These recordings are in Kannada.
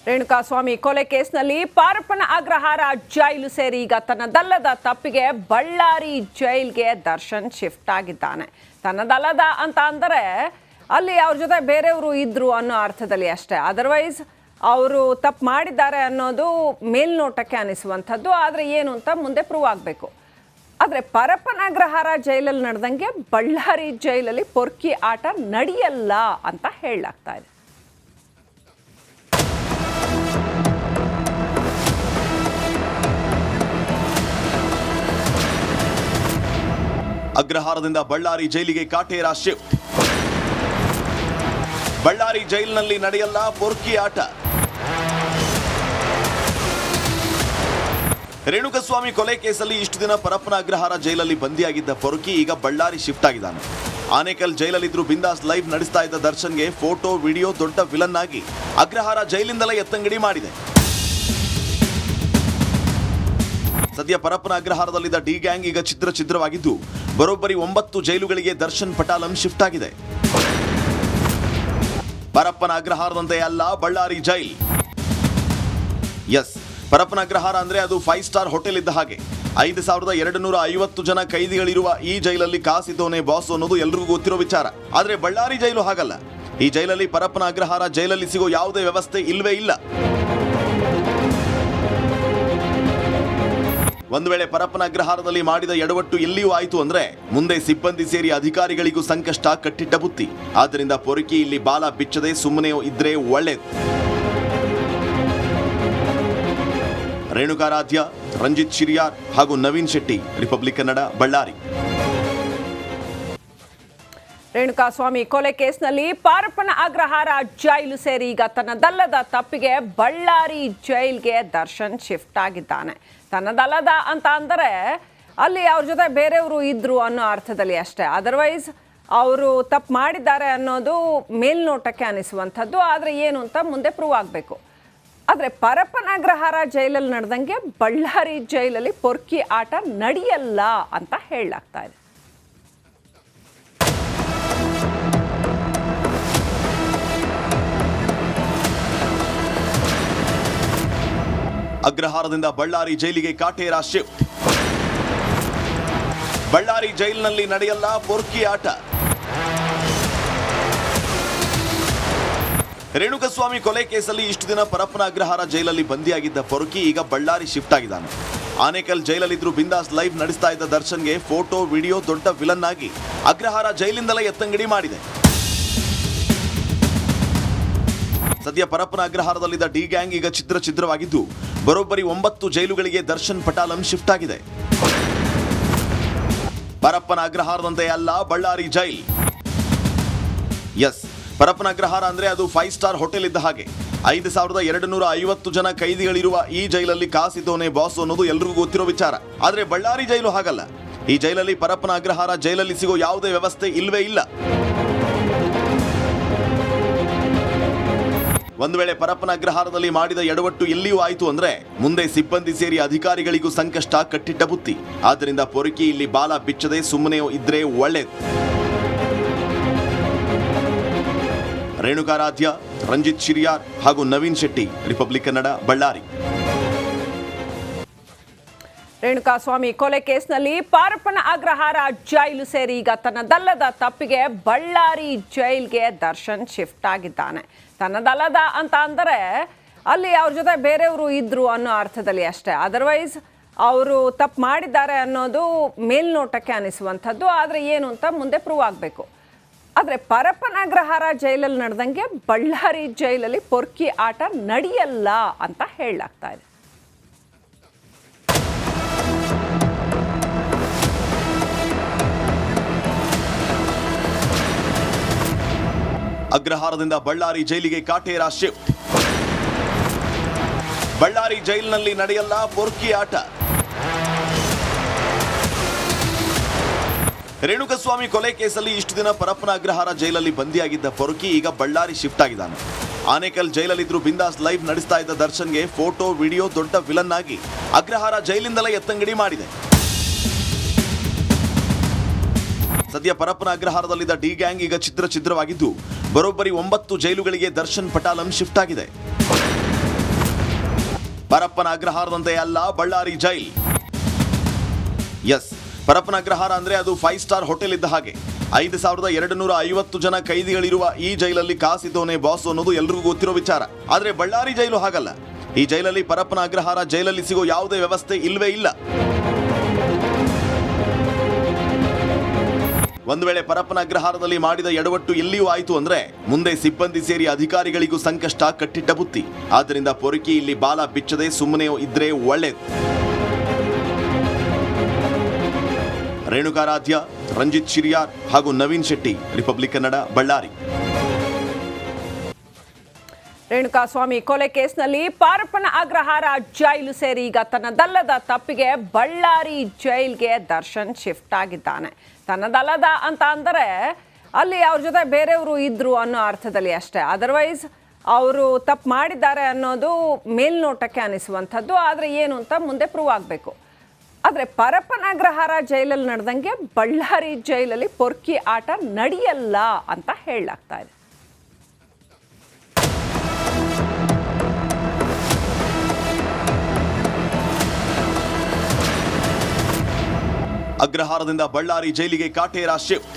ರೇಣುಕಾಸ್ವಾಮಿ ಕೊಲೆ ಕೇಸ್ನಲ್ಲಿ ಪಾರಪ್ಪನ ಅಗ್ರಹಾರ ಜೈಲು ಸೇರಿ ಈಗ ತನ್ನದಲ್ಲದ ತಪ್ಪಿಗೆ ಬಳ್ಳಾರಿ ಜೈಲ್ಗೆ ದರ್ಶನ್ ಶಿಫ್ಟ್ ಆಗಿದ್ದಾನೆ. ತನ್ನದಲ್ಲದ ಅಂತ ಅಂದರೆ ಅಲ್ಲಿ ಅವ್ರ ಜೊತೆ ಬೇರೆಯವರು ಇದ್ರು ಅನ್ನೋ ಅರ್ಥದಲ್ಲಿ ಅಷ್ಟೇ. ಅದರ್ವೈಸ್ ಅವರು ತಪ್ಪು ಮಾಡಿದ್ದಾರೆ ಅನ್ನೋದು ಮೇಲ್ನೋಟಕ್ಕೆ ಅನಿಸುವಂಥದ್ದು. ಆದರೆ ಏನು ಅಂತ ಮುಂದೆ ಪ್ರೂವ್ ಆಗಬೇಕು. ಆದರೆ ಪರಪ್ಪನ ಅಗ್ರಹಾರ ಜೈಲಲ್ಲಿ ನಡೆದಂಗೆ ಬಳ್ಳಾರಿ ಜೈಲಲ್ಲಿ ಪೊರ್ಕಿ ಆಟ ನಡೆಯಲ್ಲ ಅಂತ ಹೇಳಲಾಗ್ತಾ ಇದೆ. ಅಗ್ರಹಾರದಿಂದ ಬಳ್ಳಾರಿ ಜೈಲಿಗೆ ಕಾಟೇರ ಶಿಫ್ಟ್. ಬಳ್ಳಾರಿ ಜೈಲಿನಲ್ಲಿ ನಡೆಯಲ್ಲ ಪೊರ್ಕಿ ಆಟ. ರೇಣುಕಸ್ವಾಮಿ ಕೊಲೆ ಕೇಸಲ್ಲಿ ಇಷ್ಟು ದಿನ ಪರಪ್ಪನ ಅಗ್ರಹಾರ ಜೈಲಲ್ಲಿ ಬಂದಿಯಾಗಿದ್ದ ಪೊರ್ಕಿ ಈಗ ಬಳ್ಳಾರಿ ಶಿಫ್ಟ್ ಆಗಿದ್ದಾನೆ. ಆನೇಕಲ್ ಜೈಲಲ್ಲಿದ್ರು ಬಿಂದಾಸ್ ಲೈವ್ ನಡೆಸ್ತಾ ಇದ್ದ ದರ್ಶನ್ಗೆ ಫೋಟೋ ವಿಡಿಯೋ ದೊಡ್ಡ ವಿಲನ್ ಆಗಿ ಅಗ್ರಹಾರ ಜೈಲಿಂದಲೇ ಎತ್ತಂಗಡಿ ಮಾಡಿದೆ. ಸದ್ಯ ಪರಪ್ಪನ ಅಗ್ರಹಾರದಲ್ಲಿದ್ದ ಡಿ ಗ್ಯಾಂಗ್ ಈಗ ಛಿದ್ರವಾಗಿದ್ದು ಬರೋಬ್ಬರಿ 9 ಜೈಲುಗಳಿಗೆ ದರ್ಶನ್ ಪಟಾಲಂ ಶಿಫ್ಟ್ ಆಗಿದೆ. ಪರಪ್ಪನ ಅಗ್ರಹಾರದಂತೆ ಅಲ್ಲ ಬಳ್ಳಾರಿ ಜೈಲ್. ಎಸ್, ಪರಪ್ಪನ ಅಗ್ರಹಾರ ಅಂದ್ರೆ ಅದು 5 ಸ್ಟಾರ್ ಹೋಟೆಲ್ ಇದ್ದ ಹಾಗೆ. 5250 ಜನ ಕೈದಿಗಳಿರುವ ಈ ಜೈಲಲ್ಲಿ ಕಾಸಿದ್ದವನೇ ಬಾಸ್ ಅನ್ನೋದು ಎಲ್ರಿಗೂ ಗೊತ್ತಿರೋ ವಿಚಾರ. ಆದ್ರೆ ಬಳ್ಳಾರಿ ಜೈಲು ಹಾಗಲ್ಲ. ಈ ಜೈಲಲ್ಲಿ ಪರಪ್ಪನ ಅಗ್ರಹಾರ ಜೈಲಲ್ಲಿ ಸಿಗೋ ಯಾವುದೇ ವ್ಯವಸ್ಥೆ ಇಲ್ವೇ ಇಲ್ಲ. ಒಂದು ವೇಳೆ ಪರಪ್ಪನ ಅಗ್ರಹಾರದಲ್ಲಿ ಮಾಡಿದ ಎಡವಟ್ಟು ಎಲ್ಲಿಯೂ ಆಯಿತು ಅಂದ್ರೆ ಮುಂದೆ ಸಿಬ್ಬಂದಿ ಸೇರಿ ಅಧಿಕಾರಿಗಳಿಗೂ ಸಂಕಷ್ಟ ಕಟ್ಟಿಟ್ಟ ಬುತ್ತಿ. ಆದ್ದರಿಂದ ಪೊರಕಿ ಇಲ್ಲಿ ಬಾಲ ಬಿಚ್ಚದೆ ಸುಮ್ಮನೆ ಇದ್ರೆ ಒಳ್ಳೇದು. ರೇಣುಕಾರಾಧ್ಯ, ರಂಜಿತ್ ಶಿರಿಯಾರ್ ಹಾಗೂ ನವೀನ್ ಶೆಟ್ಟಿ, ರಿಪಬ್ಲಿಕ್ ಕನ್ನಡ, ಬಳ್ಳಾರಿ. ರೇಣುಕಾಸ್ವಾಮಿ ಕೊಲೆ ಕೇಸ್ನಲ್ಲಿ ಪಾರಪ್ಪನ ಅಗ್ರಹಾರ ಜೈಲು ಸೇರಿ ಈಗ ತನ್ನದಲ್ಲದ ತಪ್ಪಿಗೆ ಬಳ್ಳಾರಿ ಜೈಲ್ಗೆ ದರ್ಶನ್ ಶಿಫ್ಟ್ ಆಗಿದ್ದಾನೆ. ತನ್ನದಲ್ಲದ ಅಂತ ಅಂದರೆ ಅಲ್ಲಿ ಅವ್ರ ಜೊತೆ ಬೇರೆಯವರು ಇದ್ರು ಅನ್ನೋ ಅರ್ಥದಲ್ಲಿ ಅಷ್ಟೇ. ಅದರ್ವೈಸ್ ಅವರು ತಪ್ಪು ಮಾಡಿದ್ದಾರೆ ಅನ್ನೋದು ಮೇಲ್ನೋಟಕ್ಕೆ ಅನಿಸುವಂಥದ್ದು. ಆದರೆ ಏನು ಅಂತ ಮುಂದೆ ಪ್ರೂವ್ ಆಗಬೇಕು. ಆದರೆ ಪರಪ್ಪನ ಅಗ್ರಹಾರ ಜೈಲಲ್ಲಿ ನಡೆದಂಗೆ ಬಳ್ಳಾರಿ ಜೈಲಲ್ಲಿ ಪೊರ್ಕಿ ಆಟ ನಡೆಯಲ್ಲ ಅಂತ ಹೇಳಲಾಗ್ತಾ ಇದೆ. ಅಗ್ರಹಾರದಿಂದ ಬಳ್ಳಾರಿ ಜೈಲಿಗೆ ಕಾಟೇರ ಶಿಫ್ಟ್. ಬಳ್ಳಾರಿ ಜೈಲಿನಲ್ಲಿ ನಡೆಯಲ್ಲ ಪೊರ್ಕಿ ಆಟ. ರೇಣುಕಸ್ವಾಮಿ ಕೊಲೆ ಕೇಸಲ್ಲಿ ಇಷ್ಟು ದಿನ ಪರಪ್ಪನ ಅಗ್ರಹಾರ ಜೈಲಲ್ಲಿ ಬಂದಿಯಾಗಿದ್ದ ಪೊರ್ಕಿ ಈಗ ಬಳ್ಳಾರಿ ಶಿಫ್ಟ್ ಆಗಿದ್ದಾನೆ. ಆನೇಕಲ್ ಜೈಲಲ್ಲಿದ್ರು ಬಿಂದಾಸ್ ಲೈವ್ ನಡೆಸ್ತಾ ಇದ್ದ ದರ್ಶನ್ಗೆ ಫೋಟೋ ವಿಡಿಯೋ ದೊಡ್ಡ ವಿಲನ್ ಆಗಿ ಅಗ್ರಹಾರ ಜೈಲಿಂದಲೇ ಎತ್ತಂಗಡಿ ಮಾಡಿದೆ. ಸದ್ಯ ಪರಪ್ಪನ ಅಗ್ರಹಾರದಲ್ಲಿದ್ದ ಡಿ ಗ್ಯಾಂಗ್ ಈಗ ಛಿದ್ರವಾಗಿದ್ದು ಬರೋಬ್ಬರಿ 9 ಜೈಲುಗಳಿಗೆ ದರ್ಶನ್ ಪಟಾಲಂ ಶಿಫ್ಟ್ ಆಗಿದೆ. ಪರಪ್ಪನ ಅಗ್ರಹಾರದಂತೆ ಅಲ್ಲ ಬಳ್ಳಾರಿ ಜೈಲ್. ಎಸ್, ಪರಪ್ಪನ ಅಗ್ರಹಾರ ಅಂದ್ರೆ ಅದು 5 ಸ್ಟಾರ್ ಹೋಟೆಲ್ ಇದ್ದ ಹಾಗೆ. 5250 ಜನ ಕೈದಿಗಳಿರುವ ಈ ಜೈಲಲ್ಲಿ ಕಾಸಿದ್ದವನೇ ಬಾಸ್ ಅನ್ನೋದು ಎಲ್ರಿಗೂ ಗೊತ್ತಿರೋ ವಿಚಾರ. ಆದ್ರೆ ಬಳ್ಳಾರಿ ಜೈಲು ಹಾಗಲ್ಲ. ಈ ಜೈಲಲ್ಲಿ ಪರಪ್ಪನ ಅಗ್ರಹಾರ ಜೈಲಲ್ಲಿ ಸಿಗೋ ಯಾವುದೇ ವ್ಯವಸ್ಥೆ ಇಲ್ವೇ ಇಲ್ಲ. ಒಂದು ವೇಳೆ ಪರಪ್ಪನ ಅಗ್ರಹಾರದಲ್ಲಿ ಮಾಡಿದ ಎಡವಟ್ಟು ಎಲ್ಲಿಯೂ ಆಯಿತು ಅಂದ್ರೆ ಮುಂದೆ ಸಿಬ್ಬಂದಿ ಸೇರಿ ಅಧಿಕಾರಿಗಳಿಗೂ ಸಂಕಷ್ಟ ಕಟ್ಟಿಟ್ಟ ಬುತ್ತಿ. ಆದ್ದರಿಂದ ಪೊರಕಿ ಇಲ್ಲಿ ಬಾಲ ಬಿಚ್ಚದೆ ಸುಮ್ಮನೆ ಇದ್ರೆ ಒಳ್ಳೇದು. ರೇಣುಕಾರಾಧ್ಯ, ರಂಜಿತ್ ಶಿರಿಯಾರ್ ಹಾಗೂ ನವೀನ್ ಶೆಟ್ಟಿ, ರಿಪಬ್ಲಿಕ್ ಕನ್ನಡ, ಬಳ್ಳಾರಿ. ರೇಣುಕಾಸ್ವಾಮಿ ಕೊಲೆ ಕೇಸ್ನಲ್ಲಿ ಪಾರಪ್ಪನ ಅಗ್ರಹಾರ ಜೈಲು ಸೇರಿ ಈಗ ತನ್ನದಲ್ಲದ ತಪ್ಪಿಗೆ ಬಳ್ಳಾರಿ ಜೈಲ್ಗೆ ದರ್ಶನ್ ಶಿಫ್ಟ್ ಆಗಿದ್ದಾನೆ. ತನ್ನದಲ್ಲದ ಅಂತ ಅಂದರೆ ಅಲ್ಲಿ ಅವ್ರ ಜೊತೆ ಬೇರೆಯವರು ಇದ್ರು ಅನ್ನೋ ಅರ್ಥದಲ್ಲಿ ಅಷ್ಟೇ. ಅದರ್ವೈಸ್ ಅವರು ತಪ್ಪು ಮಾಡಿದ್ದಾರೆ ಅನ್ನೋದು ಮೇಲ್ನೋಟಕ್ಕೆ ಅನಿಸುವಂಥದ್ದು. ಆದರೆ ಏನು ಅಂತ ಮುಂದೆ ಪ್ರೂವ್ ಆಗಬೇಕು. ಆದರೆ ಪರಪ್ಪನ ಅಗ್ರಹಾರ ಜೈಲಲ್ಲಿ ನಡೆದಂಗೆ ಬಳ್ಳಾರಿ ಜೈಲಲ್ಲಿ ಪೊರ್ಕಿ ಆಟ ನಡೆಯಲ್ಲ ಅಂತ ಹೇಳಲಾಗ್ತಾ ಇದೆ. ಅಗ್ರಹಾರದಿಂದ ಬಳ್ಳಾರಿ ಜೈಲಿಗೆ ಕಾಟೇರ ಶಿಫ್ಟ್. ಬಳ್ಳಾರಿ ಜೈಲಿನಲ್ಲಿ ನಡೆಯಲ್ಲ ಪೊರ್ಕಿ ಆಟ. ರೇಣುಕಸ್ವಾಮಿ ಕೊಲೆ ಕೇಸಲ್ಲಿ ಇಷ್ಟು ದಿನ ಪರಪ್ಪನ ಅಗ್ರಹಾರ ಜೈಲಲ್ಲಿ ಬಂದಿಯಾಗಿದ್ದ ಪೊರ್ಕಿ ಈಗ ಬಳ್ಳಾರಿ ಶಿಫ್ಟ್ ಆಗಿದ್ದಾನೆ. ಆನೇಕಲ್ ಜೈಲಲ್ಲಿದ್ರು ಬಿಂದಾಸ್ ಲೈವ್ ನಡೆಸ್ತಾ ಇದ್ದ ದರ್ಶನ್ಗೆ ಫೋಟೋ ವಿಡಿಯೋ ದೊಡ್ಡ ವಿಲನ್ ಆಗಿ ಅಗ್ರಹಾರ ಜೈಲಿಂದಲೇ ಎತ್ತಂಗಡಿ ಮಾಡಿದೆ. ಸದ್ಯ ಪರಪ್ಪನ ಅಗ್ರಹಾರದಲ್ಲಿದ್ದ ಡಿ ಗ್ಯಾಂಗ್ ಈಗ ಛಿದ್ರವಾಗಿದ್ದು ಬರೋಬ್ಬರಿ 9 ಜೈಲುಗಳಿಗೆ ದರ್ಶನ್ ಪಟಾಲಂ ಶಿಫ್ಟ್ ಆಗಿದೆ. ಪರಪ್ಪನ ಅಗ್ರಹಾರದಂತೆ ಅಲ್ಲ ಬಳ್ಳಾರಿ ಜೈಲ್. ಎಸ್, ಪರಪ್ಪನ ಅಗ್ರಹಾರ ಅಂದ್ರೆ ಅದು 5 ಸ್ಟಾರ್ ಹೋಟೆಲ್ ಇದ್ದ ಹಾಗೆ. 5250 ಜನ ಕೈದಿಗಳಿರುವ ಈ ಜೈಲಲ್ಲಿ ಕಾಸಿದ್ದವನೇ ಬಾಸ್ ಅನ್ನೋದು ಎಲ್ರಿಗೂ ಗೊತ್ತಿರೋ ವಿಚಾರ. ಆದ್ರೆ ಬಳ್ಳಾರಿ ಜೈಲು ಹಾಗಲ್ಲ. ಈ ಜೈಲಲ್ಲಿ ಪರಪ್ಪನ ಅಗ್ರಹಾರ ಜೈಲಲ್ಲಿ ಸಿಗೋ ಯಾವುದೇ ವ್ಯವಸ್ಥೆ ಇಲ್ವೇ ಇಲ್ಲ. ಒಂದು ವೇಳೆ ಪರಪ್ಪನ ಅಗ್ರಹಾರದಲ್ಲಿ ಮಾಡಿದ ಎಡವಟ್ಟು ಎಲ್ಲಿಯೂ ಆಯಿತು ಅಂದ್ರೆ ಮುಂದೆ ಸಿಬ್ಬಂದಿ ಸೇರಿ ಅಧಿಕಾರಿಗಳಿಗೂ ಸಂಕಷ್ಟ ಕಟ್ಟಿಟ್ಟ ಬುತ್ತಿ. ಆದ್ದರಿಂದ ಪೊರಕಿ ಇಲ್ಲಿ ಬಾಲ ಬಿಚ್ಚದೆ ಸುಮ್ಮನೆ ಇದ್ರೆ ಒಳ್ಳೇದು. ರೇಣುಕಾರಾಧ್ಯ, ರಂಜಿತ್ ಶಿರಿಯಾರ್ ಹಾಗೂ ನವೀನ್ ಶೆಟ್ಟಿ, ರಿಪಬ್ಲಿಕ್ ಕನ್ನಡ, ಬಳ್ಳಾರಿ. ರೇಣುಕಾಸ್ವಾಮಿ ಕೊಲೆ ಕೇಸ್ನಲ್ಲಿ ಪರಪ್ಪನ ಅಗ್ರಹಾರ ಜೈಲು ಸೇರಿ ಈಗ ತನ್ನದಲ್ಲದ ತಪ್ಪಿಗೆ ಬಳ್ಳಾರಿ ಜೈಲ್ಗೆ ದರ್ಶನ್ ಶಿಫ್ಟ್ ಆಗಿದ್ದಾನೆ. ತನ್ನದಲ್ಲದ ಅಂತ ಅಂದರೆ ಅಲ್ಲಿ ಅವ್ರ ಜೊತೆ ಬೇರೆಯವರು ಇದ್ರು ಅನ್ನೋ ಅರ್ಥದಲ್ಲಿ ಅಷ್ಟೇ. ಅದರ್ವೈಸ್ ಅವರು ತಪ್ಪು ಮಾಡಿದ್ದಾರೆ ಅನ್ನೋದು ಮೇಲ್ನೋಟಕ್ಕೆ ಅನಿಸುವಂಥದ್ದು. ಆದರೆ ಏನು ಅಂತ ಮುಂದೆ ಪ್ರೂವ್ ಆಗಬೇಕು. ಆದರೆ ಪರಪ್ಪನ ಅಗ್ರಹಾರ ಜೈಲಲ್ಲಿ ನಡೆದಂಗೆ ಬಳ್ಳಾರಿ ಜೈಲಲ್ಲಿ ಪೊರ್ಕಿ ಆಟ ನಡೆಯಲ್ಲ ಅಂತ ಹೇಳಲಾಗ್ತಾ ಇದೆ. ಅಗ್ರಹಾರದಿಂದ ಬಳ್ಳಾರಿ ಜೈಲಿಗೆ ಕಾಟೇರ ಶಿಫ್ಟ್.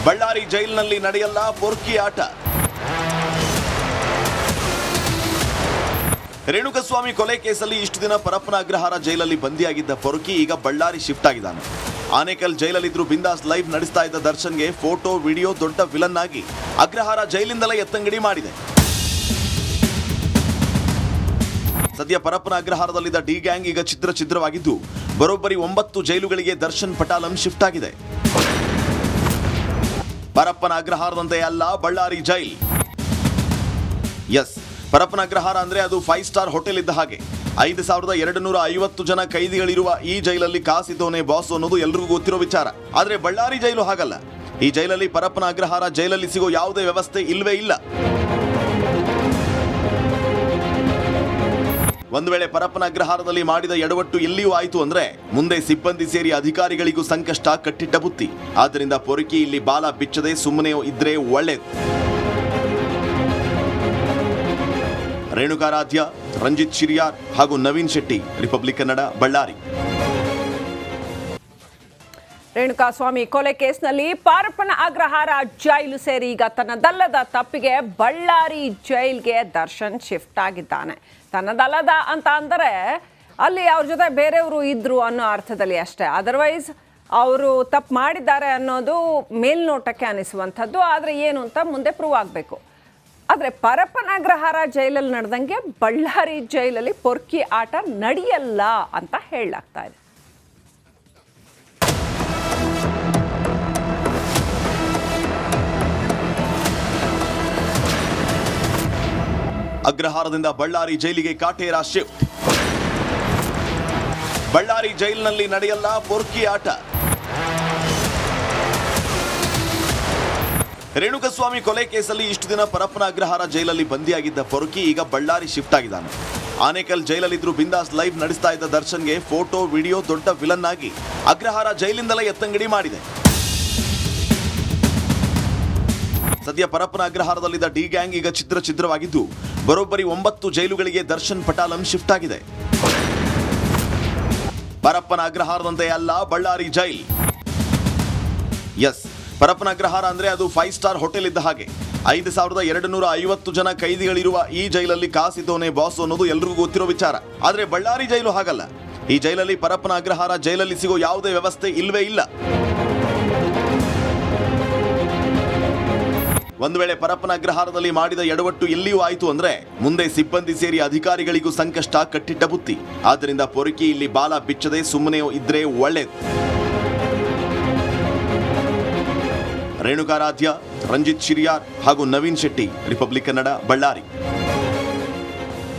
ಬಳ್ಳಾರಿ ಜೈಲಿನಲ್ಲಿ ನಡೆಯಲ್ಲ ಪೊರ್ಕಿ ಆಟ. ರೇಣುಕಸ್ವಾಮಿ ಕೊಲೆ ಕೇಸಲ್ಲಿ ಇಷ್ಟು ದಿನ ಪರಪ್ಪನ ಅಗ್ರಹಾರ ಜೈಲಲ್ಲಿ ಬಂದಿಯಾಗಿದ್ದ ಪೊರ್ಕಿ ಈಗ ಬಳ್ಳಾರಿ ಶಿಫ್ಟ್ ಆಗಿದ್ದಾನೆ. ಆನೇಕಲ್ ಜೈಲಲ್ಲಿದ್ರು ಬಿಂದಾಸ್ ಲೈವ್ ನಡೆಸ್ತಾ ಇದ್ದ ದರ್ಶನ್ಗೆ ಫೋಟೋ ವಿಡಿಯೋ ದೊಡ್ಡ ವಿಲನ್ ಆಗಿ ಅಗ್ರಹಾರ ಜೈಲಿಂದಲೇ ಎತ್ತಂಗಡಿ ಮಾಡಿದೆ. ಸದ್ಯ ಪರಪ್ಪನ ಅಗ್ರಹಾರದಲ್ಲಿದ್ದ ಡಿ ಗ್ಯಾಂಗ್ ಈಗ ಛಿದ್ರವಾಗಿದ್ದು ಬರೋಬ್ಬರಿ 9 ಜೈಲುಗಳಿಗೆ ದರ್ಶನ್ ಪಟಾಲಂ ಶಿಫ್ಟ್ ಆಗಿದೆ. ಪರಪ್ಪನ ಅಗ್ರಹಾರದಂತೆ ಅಲ್ಲ ಬಳ್ಳಾರಿ ಜೈಲ್. ಎಸ್, ಪರಪ್ಪನ ಅಗ್ರಹಾರ ಅಂದ್ರೆ ಅದು 5 ಸ್ಟಾರ್ ಹೋಟೆಲ್ ಇದ್ದ ಹಾಗೆ. 5250 ಜನ ಕೈದಿಗಳಿರುವ ಈ ಜೈಲಲ್ಲಿ ಕಾಸಿದ್ದವನೇ ಬಾಸ್ ಅನ್ನೋದು ಎಲ್ರಿಗೂ ಗೊತ್ತಿರೋ ವಿಚಾರ. ಆದ್ರೆ ಬಳ್ಳಾರಿ ಜೈಲು ಹಾಗಲ್ಲ. ಈ ಜೈಲಲ್ಲಿ ಪರಪ್ಪನ ಅಗ್ರಹಾರ ಜೈಲಲ್ಲಿ ಸಿಗೋ ಯಾವುದೇ ವ್ಯವಸ್ಥೆ ಇಲ್ವೇ ಇಲ್ಲ. ಒಂದು ವೇಳೆ ಪರಪ್ಪನ ಅಗ್ರಹಾರದಲ್ಲಿ ಮಾಡಿದ ಎಡವಟ್ಟು ಎಲ್ಲಿಯೂ ಆಯಿತು ಅಂದ್ರೆ ಮುಂದೆ ಸಿಬ್ಬಂದಿ ಸೇರಿ ಅಧಿಕಾರಿಗಳಿಗೂ ಸಂಕಷ್ಟ ಕಟ್ಟಿಟ್ಟ ಬುತ್ತಿ. ಆದ್ದರಿಂದ ಪೊರಕಿ ಇಲ್ಲಿ ಬಾಲ ಬಿಚ್ಚದೆ ಸುಮ್ಮನೆ ಇದ್ರೆ ಒಳ್ಳೇದು. ರೇಣುಕಾರಾಧ್ಯ, ರಂಜಿತ್ ಶಿರಿಯಾರ್ ಹಾಗೂ ನವೀನ್ ಶೆಟ್ಟಿ, ರಿಪಬ್ಲಿಕ್ ಕನ್ನಡ, ಬಳ್ಳಾರಿ. ರೇಣುಕಾಸ್ವಾಮಿ ಕೊಲೆ ಕೇಸ್ನಲ್ಲಿ ಪರಪ್ಪನ ಅಗ್ರಹಾರ ಜೈಲು ಸೇರಿ ಈಗ ತನ್ನದಲ್ಲದ ತಪ್ಪಿಗೆ ಬಳ್ಳಾರಿ ಜೈಲ್ಗೆ ದರ್ಶನ್ ಶಿಫ್ಟ್ ಆಗಿದ್ದಾನೆ. ತನ್ನದಲ್ಲದ ಅಂತ ಅಂದರೆ ಅಲ್ಲಿ ಅವ್ರ ಜೊತೆ ಬೇರೆಯವರು ಇದ್ರು ಅನ್ನೋ ಅರ್ಥದಲ್ಲಿ ಅಷ್ಟೇ. ಅದರ್ವೈಸ್ ಅವರು ತಪ್ಪು ಮಾಡಿದ್ದಾರೆ ಅನ್ನೋದು ಮೇಲ್ನೋಟಕ್ಕೆ ಅನಿಸುವಂಥದ್ದು. ಆದರೆ ಏನು ಅಂತ ಮುಂದೆ ಪ್ರೂವ್ ಆಗಬೇಕು. ಆದರೆ ಪರಪ್ಪನ ಅಗ್ರಹಾರ ಜೈಲಲ್ಲಿ ನಡೆದಂಗೆ ಬಳ್ಳಾರಿ ಜೈಲಲ್ಲಿ ಪೊರ್ಕಿ ಆಟ ನಡೆಯಲ್ಲ ಅಂತ ಹೇಳಲಾಗ್ತಾ ಇದೆ. ಅಗ್ರಹಾರದಿಂದ ಬಳ್ಳಾರಿ ಜೈಲಿಗೆ ಕಾಟೇರ ಶಿಫ್ಟ್. ಬಳ್ಳಾರಿ ಜೈಲಿನಲ್ಲಿ ನಡೆಯಲ್ಲ ಪೊರ್ಕಿ ಆಟ. ರೇಣುಕಸ್ವಾಮಿ ಕೊಲೆ ಕೇಸಲ್ಲಿ ಇಷ್ಟು ದಿನ ಪರಪ್ಪನ ಅಗ್ರಹಾರ ಜೈಲಲ್ಲಿ ಬಂದಿಯಾಗಿದ್ದ ಪೊರ್ಕಿ ಈಗ ಬಳ್ಳಾರಿ ಶಿಫ್ಟ್ ಆಗಿದ್ದಾನೆ. ಆನೇಕಲ್ ಜೈಲಲ್ಲಿದ್ರು ಬಿಂದಾಸ್ ಲೈವ್ ನಡೆಸ್ತಾ ಇದ್ದ ದರ್ಶನ್ಗೆ ಫೋಟೋ ವಿಡಿಯೋ ದೊಡ್ಡ ವಿಲನ್ ಆಗಿ ಅಗ್ರಹಾರ ಜೈಲಿಂದಲೇ ಎತ್ತಂಗಡಿ ಮಾಡಿದೆ. ಸದ್ಯ ಪರಪ್ಪನ ಅಗ್ರಹಾರದಲ್ಲಿದ್ದ ಡಿ ಗ್ಯಾಂಗ್ ಈಗ ಛಿದ್ರವಾಗಿದ್ದು ಬರೋಬ್ಬರಿ 9 ಜೈಲುಗಳಿಗೆ ದರ್ಶನ್ ಪಟಾಲಂ ಶಿಫ್ಟ್ ಆಗಿದೆ. ಪರಪ್ಪನ ಅಗ್ರಹಾರದಂತೆ ಅಲ್ಲ ಬಳ್ಳಾರಿ ಜೈಲ್. ಎಸ್, ಪರಪ್ಪನ ಅಗ್ರಹಾರ ಅಂದ್ರೆ ಅದು 5 ಸ್ಟಾರ್ ಹೋಟೆಲ್ ಇದ್ದ ಹಾಗೆ. 5250 ಜನ ಕೈದಿಗಳಿರುವ ಈ ಜೈಲಲ್ಲಿ ಕಾಸಿದ್ದವನೇ ಬಾಸ್ ಅನ್ನೋದು ಎಲ್ರಿಗೂ ಗೊತ್ತಿರೋ ವಿಚಾರ. ಆದ್ರೆ ಬಳ್ಳಾರಿ ಜೈಲು ಹಾಗಲ್ಲ. ಈ ಜೈಲಲ್ಲಿ ಪರಪ್ಪನ ಅಗ್ರಹಾರ ಜೈಲಲ್ಲಿ ಸಿಗೋ ಯಾವುದೇ ವ್ಯವಸ್ಥೆ ಇಲ್ವೇ ಇಲ್ಲ. ಒಂದು ವೇಳೆ ಪರಪ್ಪನ ಅಗ್ರಹಾರದಲ್ಲಿ ಮಾಡಿದ ಎಡವಟ್ಟು ಎಲ್ಲಿಯೂ ಆಯಿತು ಅಂದ್ರೆ ಮುಂದೆ ಸಿಬ್ಬಂದಿ ಸೇರಿ ಅಧಿಕಾರಿಗಳಿಗೂ ಸಂಕಷ್ಟ ಕಟ್ಟಿಟ್ಟ ಬುತ್ತಿ. ಆದ್ದರಿಂದ ಪೊರಕಿ ಇಲ್ಲಿ ಬಾಲ ಬಿಚ್ಚದೆ ಸುಮ್ಮನೆ ಇದ್ರೆ ಒಳ್ಳೇದು. ರೇಣುಕಾರಾಧ್ಯ, ರಂಜಿತ್ ಶಿರಿಯಾರ್ ಹಾಗೂ ನವೀನ್ ಶೆಟ್ಟಿ, ರಿಪಬ್ಲಿಕ್ ಕನ್ನಡ, ಬಳ್ಳಾರಿ.